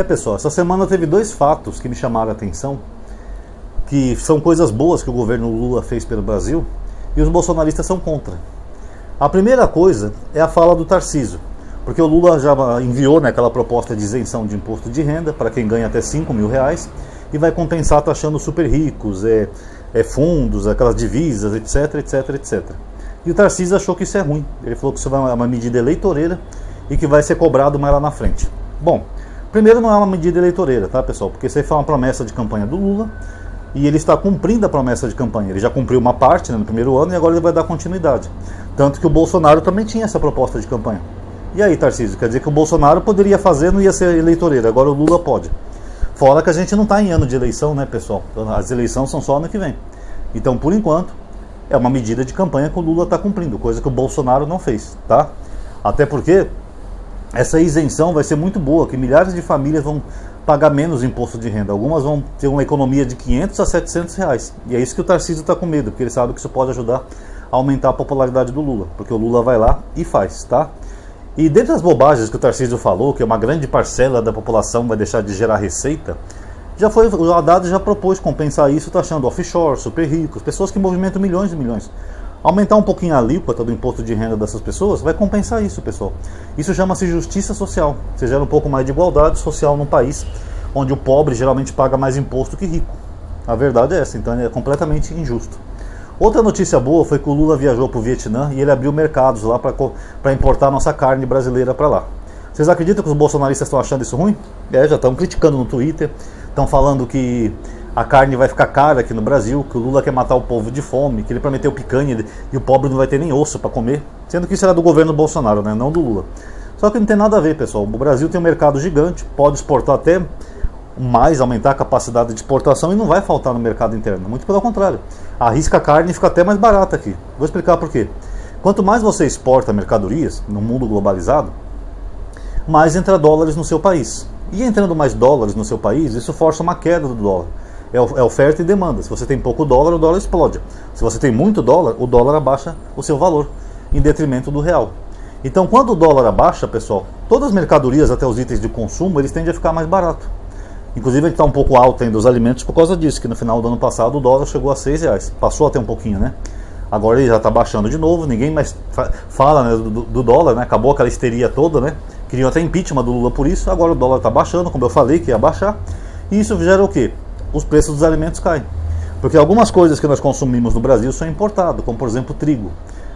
Pessoal, essa semana teve dois fatos que me chamaram a atenção, que são coisas boas que o governo Lula fez pelo Brasil, e os bolsonaristas são contra. A primeira coisa é a fala do Tarcísio, porque o Lula já enviou, né, aquela proposta de isenção de imposto de renda para quem ganha até R$5.000 e vai compensar taxando super ricos, fundos, aquelas divisas, etc, etc, etc. E o Tarcísio achou que isso é ruim. Ele falou que isso é uma medida eleitoreira e que vai ser cobrado mais lá na frente. Bom, primeiro não é uma medida eleitoreira, tá, pessoal? Porque isso aí foi uma promessa de campanha do Lula e ele está cumprindo a promessa de campanha. Ele já cumpriu uma parte, né, no primeiro ano, e agora ele vai dar continuidade. Tanto que o Bolsonaro também tinha essa proposta de campanha. E aí, Tarcísio, quer dizer que o Bolsonaro poderia fazer, não ia ser eleitoreiro, agora o Lula pode. Fora que a gente não está em ano de eleição, né, pessoal? As eleições são só ano que vem. Então, por enquanto, é uma medida de campanha que o Lula está cumprindo, coisa que o Bolsonaro não fez, tá? Até porque essa isenção vai ser muito boa, que milhares de famílias vão pagar menos imposto de renda. Algumas vão ter uma economia de R$500 a R$700. E é isso que o Tarcísio está com medo, porque ele sabe que isso pode ajudar a aumentar a popularidade do Lula, porque o Lula vai lá e faz, tá? E dentre as bobagens que o Tarcísio falou, que uma grande parcela da população vai deixar de gerar receita, o Haddad já propôs compensar isso taxando offshore, super ricos, pessoas que movimentam milhões e milhões. Aumentar um pouquinho a alíquota do imposto de renda dessas pessoas vai compensar isso, pessoal. Isso chama-se justiça social. Você gera um pouco mais de igualdade social num país onde o pobre geralmente paga mais imposto que rico. A verdade é essa, então é completamente injusto. Outra notícia boa foi que o Lula viajou para o Vietnã e ele abriu mercados lá para importar nossa carne brasileira para lá. Vocês acreditam que os bolsonaristas estão achando isso ruim? Já estão criticando no Twitter, estão falando que a carne vai ficar cara aqui no Brasil, que o Lula quer matar o povo de fome, que ele prometeu picanha e o pobre não vai ter nem osso para comer, sendo que isso era do governo Bolsonaro, né? Não do Lula. Só que não tem nada a ver, pessoal. O Brasil tem um mercado gigante, pode exportar até mais, aumentar a capacidade de exportação e não vai faltar no mercado interno. Muito pelo contrário. Arrisca a carne e fica até mais barata aqui. Vou explicar por quê. Quanto mais você exporta mercadorias no mundo globalizado, mais entra dólares no seu país. E entrando mais dólares no seu país, isso força uma queda do dólar. É oferta e demanda. Se você tem pouco dólar, o dólar explode. Se você tem muito dólar, o dólar abaixa o seu valor, em detrimento do real. Então, quando o dólar abaixa, pessoal, todas as mercadorias, até os itens de consumo, eles tendem a ficar mais barato. Inclusive, a gente está um pouco alto ainda dos alimentos por causa disso, que no final do ano passado o dólar chegou a R$6. Passou até um pouquinho, né? Agora ele já está baixando de novo, ninguém mais fala, né, do dólar, né? Acabou aquela histeria toda, né? Queriam até impeachment do Lula por isso, agora o dólar está baixando, como eu falei que ia baixar. E isso gera o quê? Os preços dos alimentos caem. Porque algumas coisas que nós consumimos no Brasil são importadas, como por exemplo o trigo.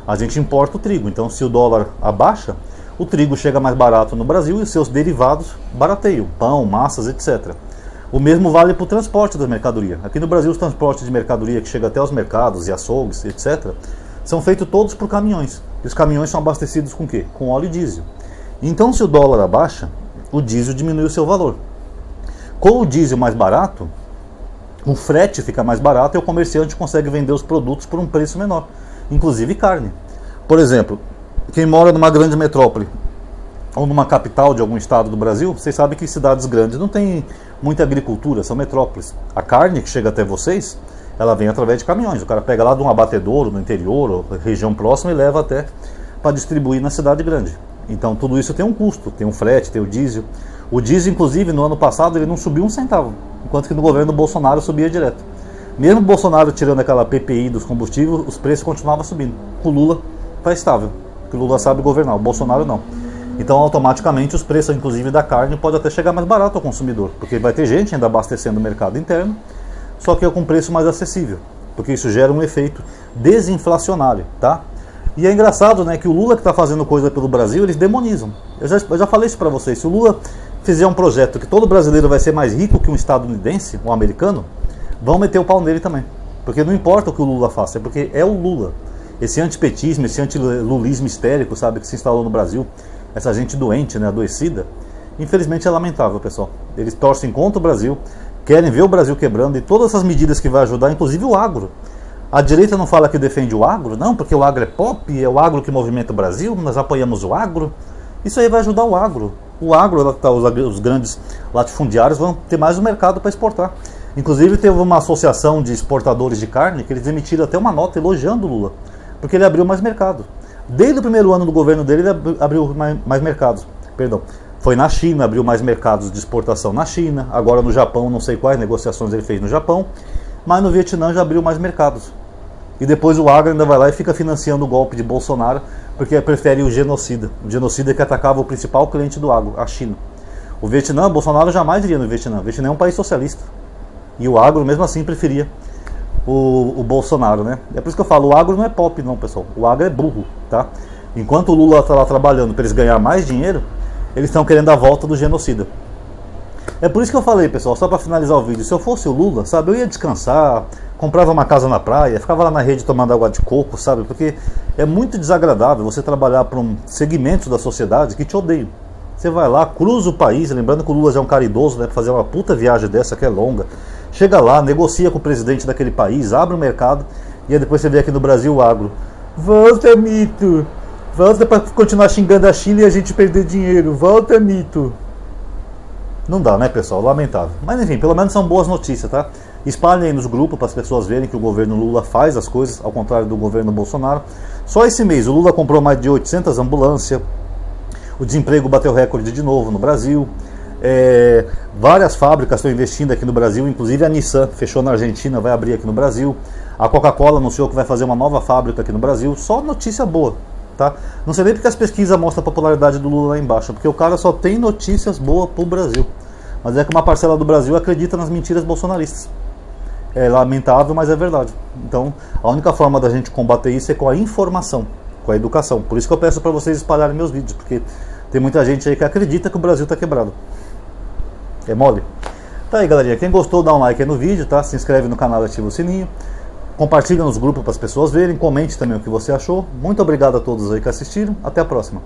A gente importa o trigo, então se o dólar abaixa, o trigo chega mais barato no Brasil e seus derivados barateiam, pão, massas, etc. O mesmo vale para o transporte da mercadoria. Aqui no Brasil, os transportes de mercadoria que chegam até os mercados e açougues, etc., são feitos todos por caminhões. E os caminhões são abastecidos com o quê? Com óleo e diesel. Então, se o dólar abaixa, o diesel diminui o seu valor. Com o diesel mais barato, o frete fica mais barato e o comerciante consegue vender os produtos por um preço menor, inclusive carne. Por exemplo, quem mora numa grande metrópole ou numa capital de algum estado do Brasil, vocês sabem que cidades grandes não tem muita agricultura, são metrópoles. A carne que chega até vocês, ela vem através de caminhões. O cara pega lá de um abatedouro no interior ou região próxima e leva até para distribuir na cidade grande. Então tudo isso tem um custo, tem um frete, tem o diesel. O diesel, inclusive, no ano passado ele não subiu um centavo, enquanto que no governo Bolsonaro subia direto. Mesmo o Bolsonaro tirando aquela PPI dos combustíveis, os preços continuavam subindo. O Lula está estável, porque o Lula sabe governar, o Bolsonaro não. Então automaticamente os preços, inclusive da carne, podem até chegar mais barato ao consumidor, porque vai ter gente ainda abastecendo o mercado interno, só que é com preço mais acessível, porque isso gera um efeito desinflacionário, tá? E é engraçado, né, que o Lula que está fazendo coisa pelo Brasil, eles demonizam. Eu já falei isso para vocês, se o Lula fizer um projeto que todo brasileiro vai ser mais rico que um estadunidense, um americano, vão meter o pau nele também. Porque não importa o que o Lula faça, é porque é o Lula. Esse antipetismo, esse antilulismo histérico, sabe, que se instalou no Brasil, essa gente doente, né, adoecida, infelizmente é lamentável, pessoal. Eles torcem contra o Brasil, querem ver o Brasil quebrando, e todas essas medidas que vai ajudar, inclusive o agro. A direita não fala que defende o agro, não, porque o agro é pop, é o agro que movimenta o Brasil, nós apoiamos o agro. Isso aí vai ajudar o agro. O agro, os grandes latifundiários vão ter mais um mercado para exportar. Inclusive teve uma associação de exportadores de carne que eles emitiram até uma nota elogiando o Lula, porque ele abriu mais mercado. Desde o primeiro ano do governo dele, ele abriu mais mercados. Perdão. Foi na China, abriu mais mercados de exportação na China. Agora no Japão, não sei quais negociações ele fez no Japão, mas no Vietnã já abriu mais mercados. E depois o agro ainda vai lá e fica financiando o golpe de Bolsonaro, porque prefere o genocida que atacava o principal cliente do agro, a China. O Vietnã, Bolsonaro jamais iria no Vietnã. O Vietnã é um país socialista. E o agro, mesmo assim, preferia o Bolsonaro, né? É por isso que eu falo, o agro não é pop não, pessoal. O agro é burro, tá? Enquanto o Lula está lá trabalhando para eles ganhar mais dinheiro, eles estão querendo a volta do genocida. É por isso que eu falei, pessoal, só para finalizar o vídeo, se eu fosse o Lula, sabe, eu ia descansar, comprava uma casa na praia, ficava lá na rede tomando água de coco, sabe? Porque é muito desagradável você trabalhar para um segmento da sociedade que te odeia. Você vai lá, cruza o país, lembrando que o Lula já é um cara idoso, né, para fazer uma puta viagem dessa que é longa. Chega lá, negocia com o presidente daquele país, abre o mercado, e aí depois você vê aqui no Brasil o agro. Volta, mito! Volta para continuar xingando a China e a gente perder dinheiro. Volta, mito! Não dá, né, pessoal? Lamentável. Mas enfim, pelo menos são boas notícias, tá? Espalhem aí nos grupos para as pessoas verem que o governo Lula faz as coisas, ao contrário do governo Bolsonaro. Só esse mês o Lula comprou mais de 800 ambulâncias, o desemprego bateu recorde de novo no Brasil, várias fábricas estão investindo aqui no Brasil, inclusive a Nissan fechou na Argentina, vai abrir aqui no Brasil, a Coca-Cola anunciou que vai fazer uma nova fábrica aqui no Brasil, só notícia boa. Tá? Não sei nem porque as pesquisas mostram a popularidade do Lula lá embaixo, porque o cara só tem notícias boas pro Brasil. Mas é que uma parcela do Brasil acredita nas mentiras bolsonaristas. É lamentável, mas é verdade. Então, a única forma da gente combater isso é com a informação, com a educação. Por isso que eu peço para vocês espalharem meus vídeos, porque tem muita gente aí que acredita que o Brasil tá quebrado. É mole? Tá aí, galerinha. Quem gostou, dá um like aí no vídeo, tá? Se inscreve no canal e ativa o sininho. Compartilha nos grupos para as pessoas verem, comente também o que você achou. Muito obrigado a todos aí que assistiram. Até a próxima.